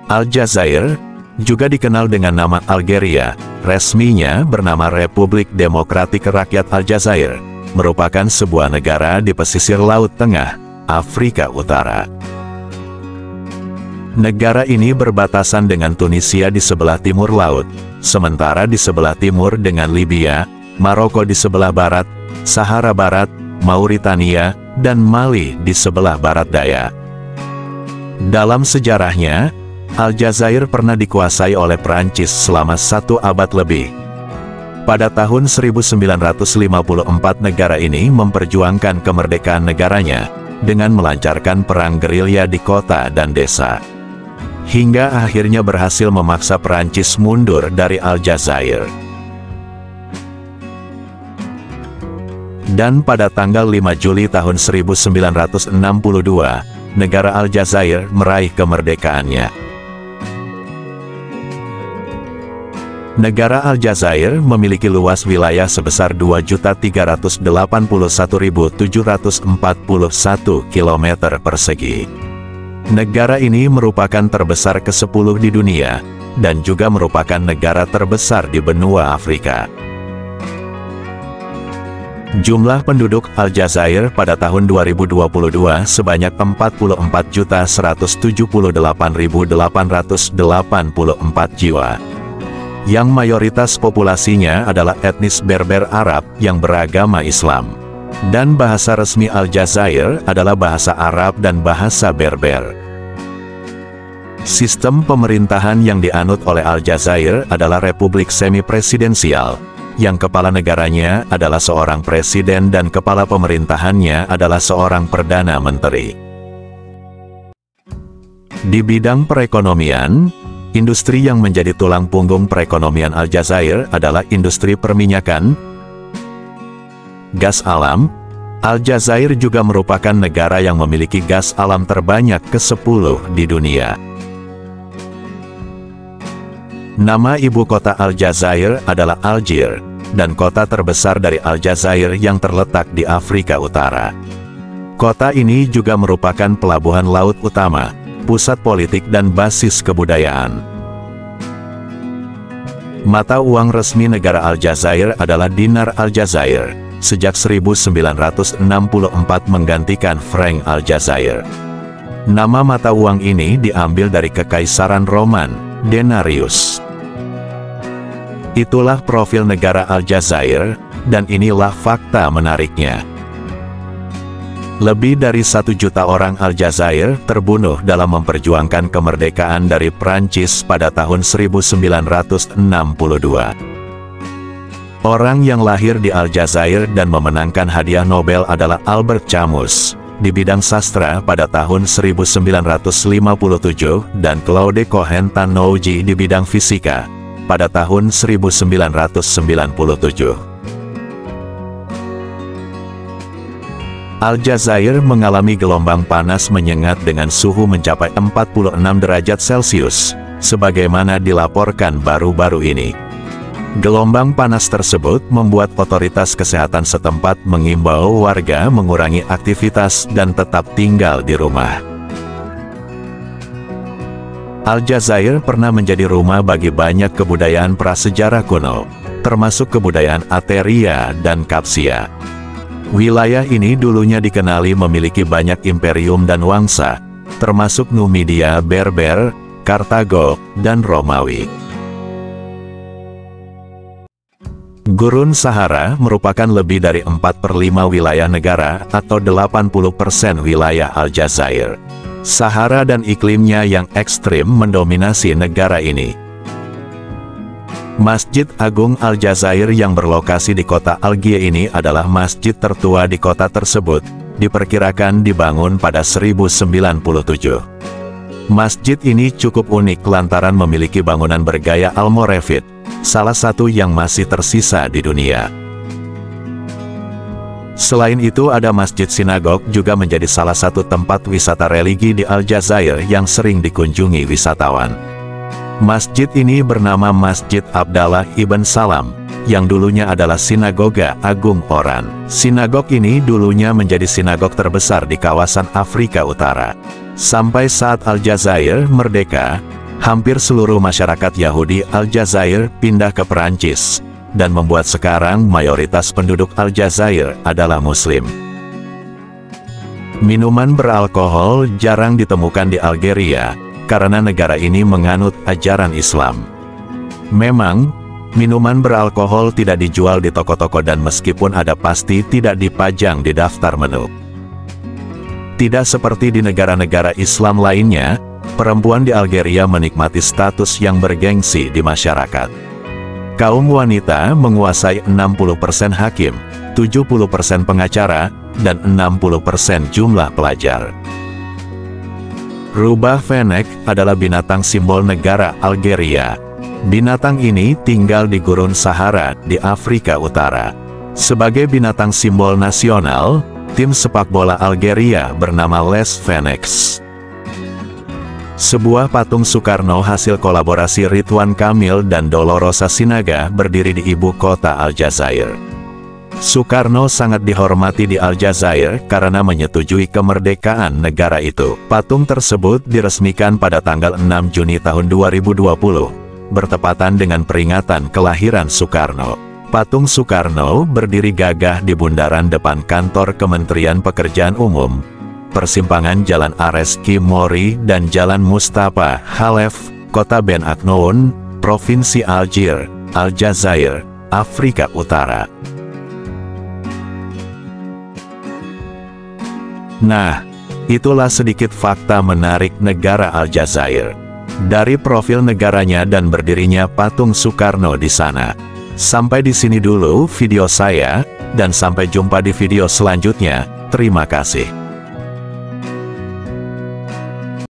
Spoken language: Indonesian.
Aljazair, juga dikenal dengan nama Algeria, resminya bernama Republik Demokratik Rakyat Aljazair, merupakan sebuah negara di pesisir Laut Tengah, Afrika Utara. Negara ini berbatasan dengan Tunisia di sebelah timur laut, sementara di sebelah timur dengan Libya, Maroko di sebelah barat, Sahara Barat, Mauritania, dan Mali di sebelah barat daya. Dalam sejarahnya, Aljazair pernah dikuasai oleh Prancis selama 1 abad lebih. Pada tahun 1954 negara ini memperjuangkan kemerdekaan negaranya dengan melancarkan perang gerilya di kota dan desa, hingga akhirnya berhasil memaksa Prancis mundur dari Aljazair. Dan pada tanggal 5 Juli tahun 1962, negara Aljazair meraih kemerdekaannya. Negara Aljazair memiliki luas wilayah sebesar 2.381.741 km persegi. Negara ini merupakan terbesar ke-10 di dunia, dan juga merupakan negara terbesar di benua Afrika. Jumlah penduduk Aljazair pada tahun 2022 sebanyak 44.178.884 jiwa. Yang mayoritas populasinya adalah etnis Berber Arab yang beragama Islam. Dan bahasa resmi Aljazair adalah bahasa Arab dan bahasa Berber. Sistem pemerintahan yang dianut oleh Aljazair adalah republik semi-presidensial, yang kepala negaranya adalah seorang presiden dan kepala pemerintahannya adalah seorang perdana menteri. Di bidang perekonomian, industri yang menjadi tulang punggung perekonomian Aljazair adalah industri perminyakan, gas alam. Aljazair juga merupakan negara yang memiliki gas alam terbanyak ke-10 di dunia. Nama ibu kota Aljazair adalah Algier, dan kota terbesar dari Aljazair yang terletak di Afrika Utara. Kota ini juga merupakan pelabuhan laut utama, pusat politik dan basis kebudayaan. Mata uang resmi negara Aljazair adalah dinar Aljazair, sejak 1964 menggantikan franc Aljazair. Nama mata uang ini diambil dari Kekaisaran Roman, denarius. Itulah profil negara Aljazair, dan inilah fakta menariknya. Lebih dari 1 juta orang Aljazair terbunuh dalam memperjuangkan kemerdekaan dari Prancis pada tahun 1962. Orang yang lahir di Aljazair dan memenangkan hadiah Nobel adalah Albert Camus, di bidang sastra pada tahun 1957, dan Claude Cohen-Tanouji di bidang fisika, pada tahun 1997. Aljazair mengalami gelombang panas menyengat dengan suhu mencapai 46 derajat Celcius, sebagaimana dilaporkan baru-baru ini. Gelombang panas tersebut membuat otoritas kesehatan setempat mengimbau warga mengurangi aktivitas dan tetap tinggal di rumah. Aljazair pernah menjadi rumah bagi banyak kebudayaan prasejarah kuno, termasuk kebudayaan Ateria dan Kapsia. Wilayah ini dulunya dikenali memiliki banyak imperium dan wangsa, termasuk Numidia, Berber, Kartago, dan Romawi. Gurun Sahara merupakan lebih dari 4/5 wilayah negara atau 80% wilayah Aljazair. Sahara dan iklimnya yang ekstrim mendominasi negara ini. Masjid Agung Aljazair yang berlokasi di kota Algier ini adalah masjid tertua di kota tersebut, diperkirakan dibangun pada 1097. Masjid ini cukup unik lantaran memiliki bangunan bergaya Almoravid, salah satu yang masih tersisa di dunia. Selain itu ada Masjid Sinagog juga menjadi salah satu tempat wisata religi di Aljazair yang sering dikunjungi wisatawan. Masjid ini bernama Masjid Abdallah Ibn Salam, yang dulunya adalah Sinagoga Agung Oran. Sinagog ini dulunya menjadi sinagog terbesar di kawasan Afrika Utara. Sampai saat Aljazair merdeka, hampir seluruh masyarakat Yahudi Aljazair pindah ke Perancis, dan membuat sekarang mayoritas penduduk Aljazair adalah Muslim. Minuman beralkohol jarang ditemukan di Algeria, karena negara ini menganut ajaran Islam. Memang, minuman beralkohol tidak dijual di toko-toko dan meskipun ada pasti tidak dipajang di daftar menu. Tidak seperti di negara-negara Islam lainnya, perempuan di Algeria menikmati status yang bergengsi di masyarakat. Kaum wanita menguasai 60% hakim, 70% pengacara, dan 60% jumlah pelajar. Rubah fennec adalah binatang simbol negara Algeria. Binatang ini tinggal di Gurun Sahara di Afrika Utara. Sebagai binatang simbol nasional, tim sepak bola Algeria bernama Les Fennecs. Sebuah patung Soekarno hasil kolaborasi Ridwan Kamil dan Dolorosa Sinaga berdiri di ibu kota Aljazair. Soekarno sangat dihormati di Aljazair karena menyetujui kemerdekaan negara itu. Patung tersebut diresmikan pada tanggal 6 Juni tahun 2020, bertepatan dengan peringatan kelahiran Soekarno. Patung Soekarno berdiri gagah di bundaran depan kantor Kementerian Pekerjaan Umum, persimpangan Jalan Areski Mori dan Jalan Mustafa Khalef, Kota Ben Aknoun, Provinsi Algier, Aljazair, Afrika Utara. Nah, itulah sedikit fakta menarik negara Aljazair. Dari profil negaranya dan berdirinya patung Soekarno di sana. Sampai di sini dulu video saya, dan sampai jumpa di video selanjutnya. Terima kasih.